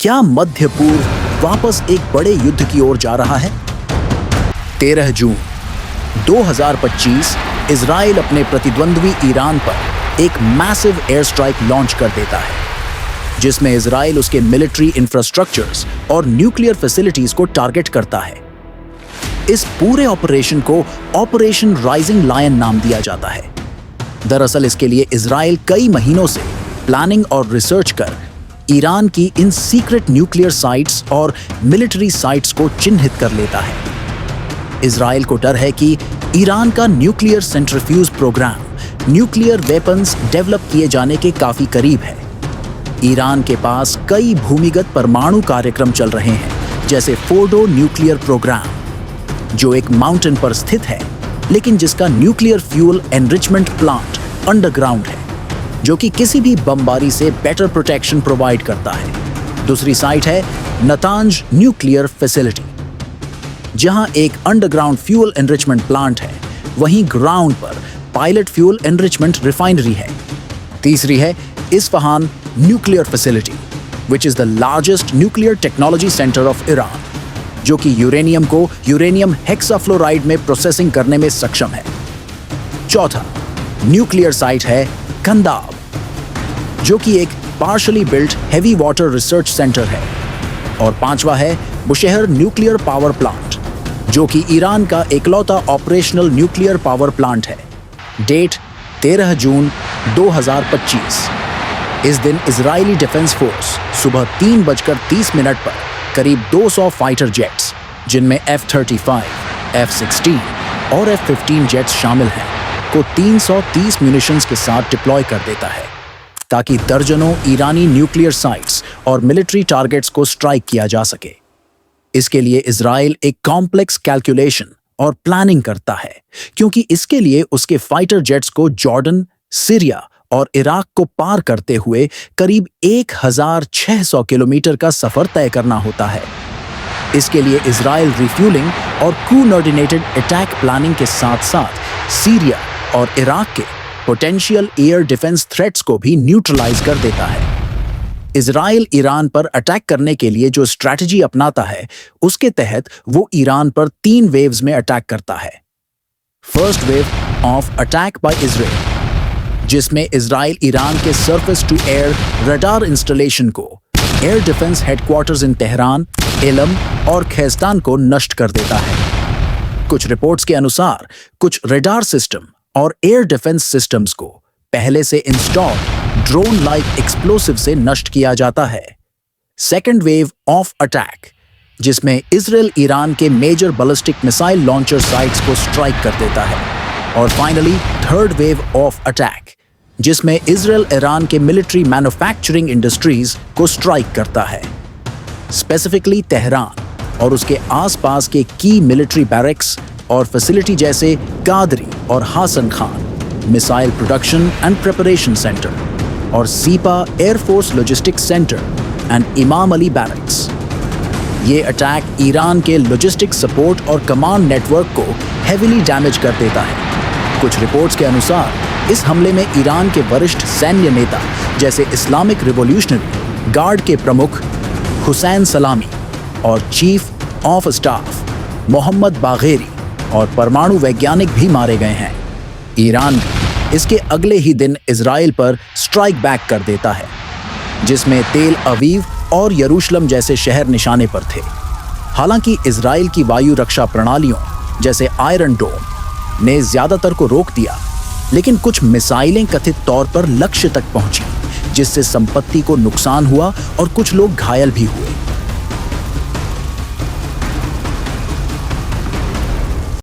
क्या मध्य पूर्व वापस एक बड़े युद्ध की ओर जा रहा है? 13 जून 2025 इजराइल अपने प्रतिद्वंद्वी ईरान पर एक मैसिव एयर स्ट्राइक लॉन्च कर देता है, जिसमें इजराइल उसके मिलिट्री इंफ्रास्ट्रक्चर्स और न्यूक्लियर फैसिलिटीज को टारगेट करता है। इस पूरे ऑपरेशन को ऑपरेशन राइजिंग लायन नाम दिया जाता है। दरअसल इसके लिए इजराइल कई महीनों से प्लानिंग और रिसर्च कर ईरान की इन सीक्रेट न्यूक्लियर साइट्स और मिलिट्री साइट्स को चिन्हित कर लेता है। इजराइल को डर है कि ईरान का nuclear centrifuge program nuclear weapons develop किए जाने के काफी करीब है। ईरान के पास कई भूमिगत परमाणु कार्यक्रम चल रहे हैं, जैसे फोर्डो न्यूक्लियर प्रोग्राम, जो एक माउंटेन पर स्थित है, लेकिन जिसका nuclear fuel enrichment plant underground है, जो कि किसी भी बमबारी से बेटर प्रोटेक्शन प्रोवाइड करता है। दूसरी साइट है नतांज न्यूक्लियर फैसिलिटी, जहां एक अंडरग्राउंड फ्यूल एनरिचमेंट प्लांट है, वहीं ग्राउंड पर पायलट फ्यूल एनरिचमेंट रिफाइनरी है। तीसरी है Isfahan nuclear facility, which is the largest nuclear technology centre of Iran, जो कि यूरेनियम को यूरेनियम हेक्साफ्लोराइड में प्रोसेसिंग करने में सक्षम है। चौथा न्यूक्लियर साइट है कंदाब, जो कि एक partially built heavy water research centre है। और पांचवा है बुशेहर न्यूक्लियर पावर प्लांट, जो कि ईरान का इकलौता ऑपरेशनल न्यूक्लियर पावर प्लांट है। डेट 13 जून 2025। इस दिन इजरायली डिफेंस फोर्स सुबह 3:30 पर करीब 200 फाइटर जेट्स, जिनमें F-35, F-16 और F-15 जेट्स शामिल हैं, को 330 म्यूनिशंस के साथ डिप्लॉय कर देता है, ताकि दर्जनों ईरानी न्यूक्लियर साइट्स और मिलिट्री टारगेट्स को स्ट्राइक किया जा सके। इसके लिए इजराइल एक कॉम्प्लेक्स कैलकुलेशन और प्लानिंग करता है, क्योंकि इसके लिए उसके फाइटर जेट्स को जॉर्डन, सीरिया और इराक को पार करते हुए करीब 1600 किलोमीटर का सफर तय करना होता है। इसके लिए इजराइल रिफ्यूलिंग और कोऑर्डिनेटेड अटैक प्लानिंग के साथ साथ सीरिया और इराक के पोटेंशियल एयर डिफेंस थ्रेट्स को भी न्यूट्रलाइज कर देता है। इजराइल ईरान पर अटैक करने के लिए जो स्ट्रैटेजी अपनाता है, उसके तहत वो ईरान पर 3 वेव्स में अटैक करता है। First wave of attack by Israel, जिसमें इजराइल ईरान के surface to air radar installation को, air defence headquarters in Tehran, Ilam और खैस्तान को नष्ट कर देता है। कुछ रिपोर्ट्स के अनुसार कुछ रडार सिस्टम और एयर डिफेंस सिस्टम्स को पहले से इंस्टॉल्ड ड्रोन लाइक एक्सप्लोसिव से नष्ट किया जाता है। सेकेंड वेव ऑफ अटैक, जिसमें इजराइल ईरान के major ballistic missile launcher sites को स्ट्राइक कर देता है। और finally third wave of attack, जिसमें इजराइल ईरान के मिलिट्री मैन्युफैक्चरिंग इंडस्ट्रीज को स्ट्राइक करता है, स्पेसिफिकली तेहरान और उसके आसपास के की मिलिट्री बैरक्स और फैसिलिटी जैसे कादरी और Hasan Khan missile production and preparation centre और Sepah air force logistics centre and Imam Ali barracks. ये अटैक ईरान के लॉजिस्टिक सपोर्ट और कमांड नेटवर्क को हेविली डैमेज कर देता है। कुछ रिपोर्ट्स के अनुसार इस हमले में ईरान के वरिष्ठ सैन्य नेता जैसे इस्लामिक रिवॉल्यूशनरी गार्ड के प्रमुख हुसैन सलामी और chief of staff Mohammad Bagheri और परमाणु वैज्ञानिक भी मारे गए हैं। ईरान भी इसके अगले ही दिन इजराइल पर स्ट्राइक बैक कर देता है, जिसमें तेल अवीव और यरूशलेम जैसे शहर निशाने पर थे। हालांकि इजराइल की वायु रक्षा प्रणालियों जैसे आयरन डोम ने ज्यादातर को रोक दिया, लेकिन कुछ मिसाइलें कथित तौर पर लक्ष्य तक पहुंची, जिससे संपत्ति को नुकसान हुआ और कुछ लोग घायल भी हुए।